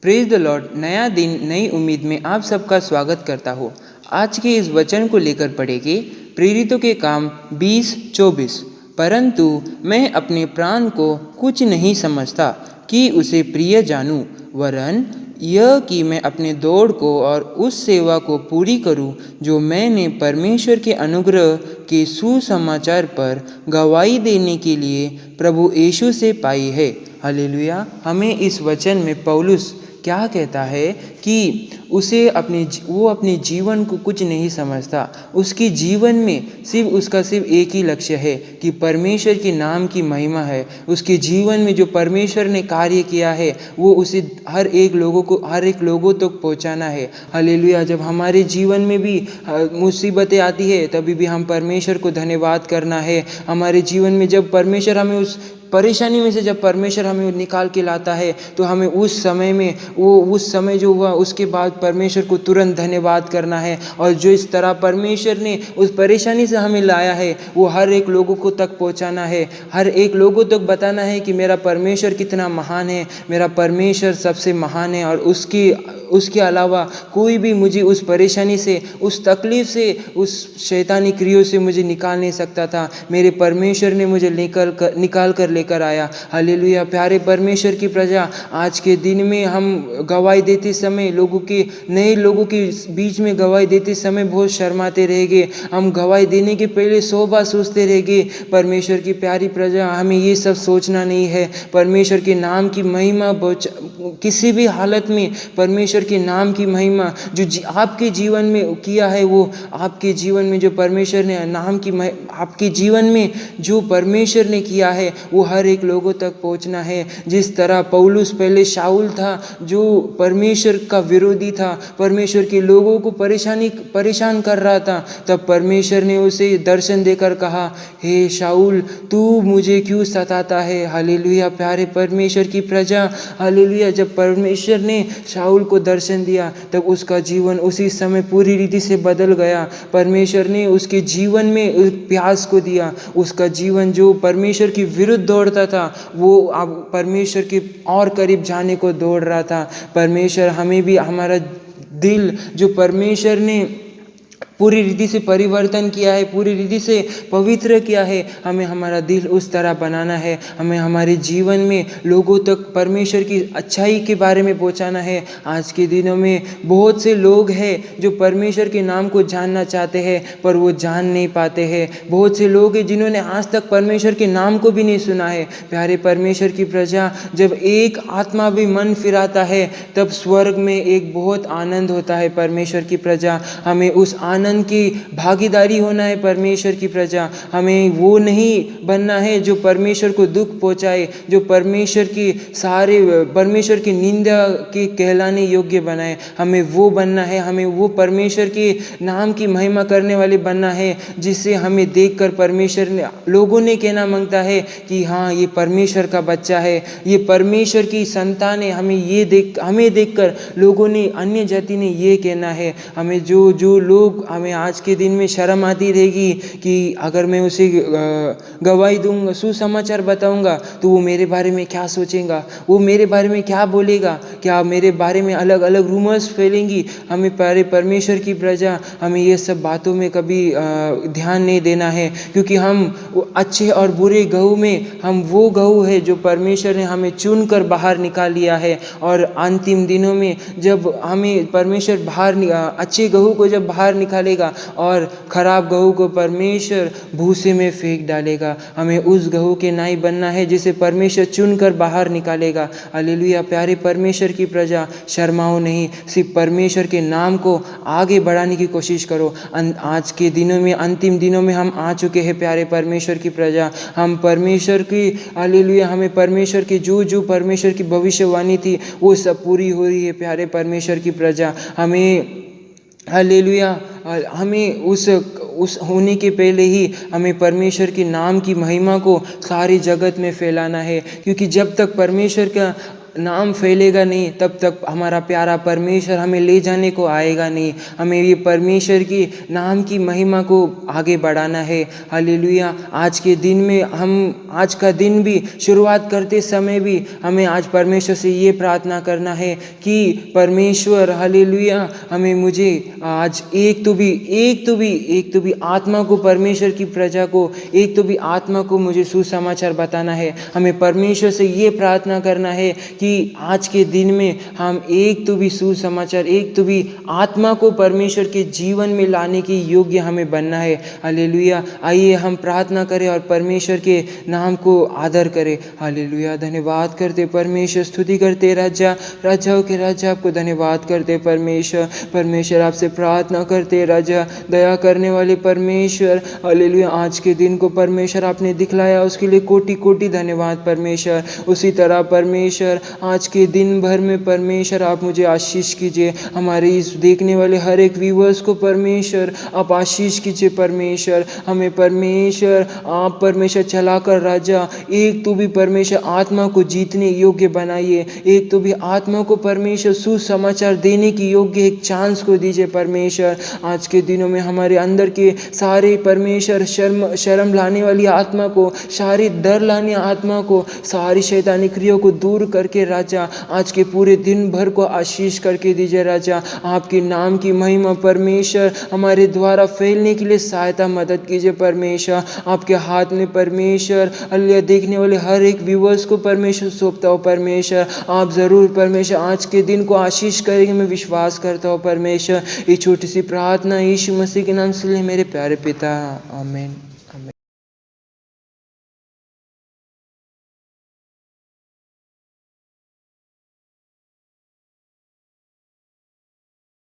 Praise the Lord. नया दिन नई उम्मीद में आप सबका स्वागत करता हूँ। आज के इस वचन को लेकर पढ़ेंगे प्रेरितों के काम 20:24। परंतु मैं अपने प्राण को कुछ नहीं समझता कि उसे प्रिय जानूं, वरन यह कि मैं अपने दौड़ को और उस सेवा को पूरी करूं जो मैंने परमेश्वर के अनुग्रह के सुसमाचार पर गवाही देने के लिए प्रभु यीशु से पाई है। हालेलुया। हमें इस वचन में पौलुस क्या कहता है कि वो अपने जीवन को कुछ नहीं समझता। उसके जीवन में सिर्फ एक ही लक्ष्य है कि परमेश्वर के नाम की महिमा है। उसके जीवन में जो परमेश्वर ने कार्य किया है वो उसे हर एक लोगों तक पहुंचाना है। हालेलुया। जब हमारे जीवन में भी मुसीबतें आती है तभी भी हम परमेश्वर को धन्यवाद करना है। हमारे जीवन में जब परमेश्वर हमें उस परेशानी में से जब परमेश्वर हमें निकाल के लाता है तो हमें उस समय जो हुआ उसके बाद परमेश्वर को तुरंत धन्यवाद करना है। और जो इस तरह परमेश्वर ने उस परेशानी से हमें लाया है वो हर एक लोगों को तक पहुंचाना है, हर एक लोगों तक बताना है कि मेरा परमेश्वर कितना महान है, मेरा परमेश्वर सबसे महान है। और उसके अलावा कोई भी मुझे उस परेशानी से, उस तकलीफ से, उस शैतानी क्रियों से मुझे निकाल नहीं सकता था। मेरे परमेश्वर ने मुझे निकाल कर लेकर आया। हालेलुया। प्यारे परमेश्वर की प्रजा, आज के दिन में हम गवाही देते समय नए लोगों के बीच में गवाही देते समय बहुत शर्माते रहेंगे। हम गवाही देने के पहले 100 बार सोचते रहेंगे। परमेश्वर की प्यारी प्रजा, हमें ये सब सोचना नहीं है। परमेश्वर के नाम की महिमा किसी भी हालत में परमेश्वर के नाम की महिमा जो आपके जीवन में किया है, वो आपके जीवन में जो परमेश्वर ने आपके जीवन में जो परमेश्वर ने किया है वो हर एक लोगों तक पहुंचना है। जिस तरह पौलुस पहले शाऊल था जो परमेश्वर का विरोधी था, परमेश्वर के लोगों को परेशान कर रहा था, तब परमेश्वर ने उसे दर्शन देकर कहा, हे शाऊल, तू मुझे क्यों सताता है। हालेलुया। प्यारे परमेश्वर की प्रजा, हालेलुया। जब परमेश्वर ने शाऊल को दर्शन दिया तब उसका जीवन उसी समय पूरी रीति से बदल गया। परमेश्वर ने उसके जीवन में प्यास को दिया। उसका जीवन जो परमेश्वर के विरुद्ध दौड़ता था वो अब परमेश्वर के और करीब जाने को दौड़ रहा था। परमेश्वर हमें भी हमारा दिल जो परमेश्वर ने पूरी रीति से परिवर्तन किया है, पूरी रीति से पवित्र किया है, हमें हमारा दिल उस तरह बनाना है। हमें हमारे जीवन में लोगों तक परमेश्वर की अच्छाई के बारे में पहुंचाना है। आज के दिनों में बहुत से लोग हैं जो परमेश्वर के नाम को जानना चाहते हैं पर वो जान नहीं पाते हैं। बहुत से लोग हैं जिन्होंने आज तक परमेश्वर के नाम को भी नहीं सुना है। प्यारे परमेश्वर की प्रजा, जब एक आत्मा भी मन फिराता है तब स्वर्ग में एक बहुत आनंद होता है। परमेश्वर की प्रजा, हमें उस आनंद की भागीदारी होना है। परमेश्वर की प्रजा, हमें वो नहीं बनना है जो परमेश्वर को दुख पहुंचाए, जो परमेश्वर की निंदा के कहलाने योग्य बनाए। हमें वो बनना है, हमें वो परमेश्वर के नाम की महिमा करने वाले बनना है जिससे हमें देखकर लोगों ने कहना मांगता है कि हाँ, ये परमेश्वर का बच्चा है, ये परमेश्वर की संतान है। हमें देखकर लोगों ने, अन्य जाति ने ये कहना है। हमें जो लोग, हमें आज के दिन में शर्म आती रहेगी कि अगर मैं उसे गवाही दूंगा, सुसमाचार बताऊंगा तो वो मेरे बारे में क्या सोचेगा, वो मेरे बारे में क्या बोलेगा, क्या मेरे बारे में अलग अलग रूमर्स फैलेंगी। हमें प्यारे परमेश्वर की प्रजा, हमें ये सब बातों में कभी ध्यान नहीं देना है, क्योंकि हम अच्छे और बुरे गहू में हम वो गहू है जो परमेश्वर ने हमें चुन कर बाहर निकाल लिया है। और अंतिम दिनों में जब हमें परमेश्वर अच्छे गहू को जब बाहर निकालेगा और खराब गहू को परमेश्वर भूसे में फेंक डालेगा। हमें उस गहू के नाई बनना है जिसे परमेश्वर चुनकर बाहर निकालेगा। हालेलुया। प्यारे परमेश्वर की प्रजा, शर्माओ नहीं, सिर्फ परमेश्वर के नाम को आगे बढ़ाने की कोशिश करो। आज के दिनों में, अंतिम दिनों में हम आ चुके हैं। प्यारे परमेश्वर की प्रजा, हम परमेश्वर की, हालेलुया, हमें परमेश्वर की जो परमेश्वर की भविष्यवाणी थी वो सब पूरी हो रही है। प्यारे परमेश्वर की प्रजा, हमें, हालेलुया, हमें उस होने के पहले ही हमें परमेश्वर के नाम की महिमा को सारी जगत में फैलाना है। क्योंकि जब तक परमेश्वर का नाम फैलेगा नहीं, तब तक हमारा प्यारा परमेश्वर हमें ले जाने को आएगा नहीं। हमें ये परमेश्वर की नाम की महिमा को आगे बढ़ाना है। हालेलुया। आज के दिन में आज का दिन भी शुरुआत करते समय भी हमें आज परमेश्वर से ये प्रार्थना करना है कि परमेश्वर हालेलुया मुझे आज एक तो भी आत्मा को, परमेश्वर की प्रजा को, एक तो भी आत्मा को मुझे सुसमाचार बताना है। हमें परमेश्वर से ये प्रार्थना करना है कि आज के दिन में हम एक तो भी सुसमाचार, एक तो भी आत्मा को परमेश्वर के जीवन में लाने के योग्य हमें बनना है। हालेलुया। आइए हम प्रार्थना करें और परमेश्वर के नाम को आदर करें। हालेलुया। धन्यवाद करते परमेश्वर, स्तुति करते राजा, राजाओं के राजा, आपको धन्यवाद करते परमेश्वर आपसे प्रार्थना करते राजा, दया करने वाले परमेश्वर। हालेलुया। आज के दिन को परमेश्वर आपने दिखलाया, उसके लिए कोटि कोटि धन्यवाद परमेश्वर। उसी तरह परमेश्वर आज के दिन भर में परमेश्वर आप मुझे आशीष कीजिए। हमारे इस देखने वाले हर एक व्यूअर्स को परमेश्वर आप आशीष कीजिए परमेश्वर। हमें परमेश्वर आप परमेश्वर चलाकर राजा एक तो भी परमेश्वर आत्मा को जीतने योग्य बनाइए। एक तो भी आत्मा को परमेश्वर सुसमाचार देने की योग्य एक चांस को दीजिए परमेश्वर। आज के दिनों में हमारे अंदर के सारे परमेश्वर शर्म लाने वाली आत्मा को, सारी डर लाने आत्मा को, सारी शैतानी क्रियाओं को दूर करके राजा आज के पूरे दिन भर को आशीष करके दीजिए राजा। आपके नाम की महिमा परमेश्वर हमारे द्वारा फैलने के लिए सहायता मदद कीजिए परमेश्वर। आपके हाथ में परमेश्वर अल्लाह देखने वाले हर एक व्यूअर्स को परमेश्वर सौंपता हूँ परमेश्वर। आप ज़रूर परमेश्वर आज के दिन को आशीष करेंगे, मैं विश्वास करता हूँ परमेश्वर। ये छोटी सी प्रार्थना यीशु मसीह के नाम से ले मेरे प्यारे पिता, आमीन।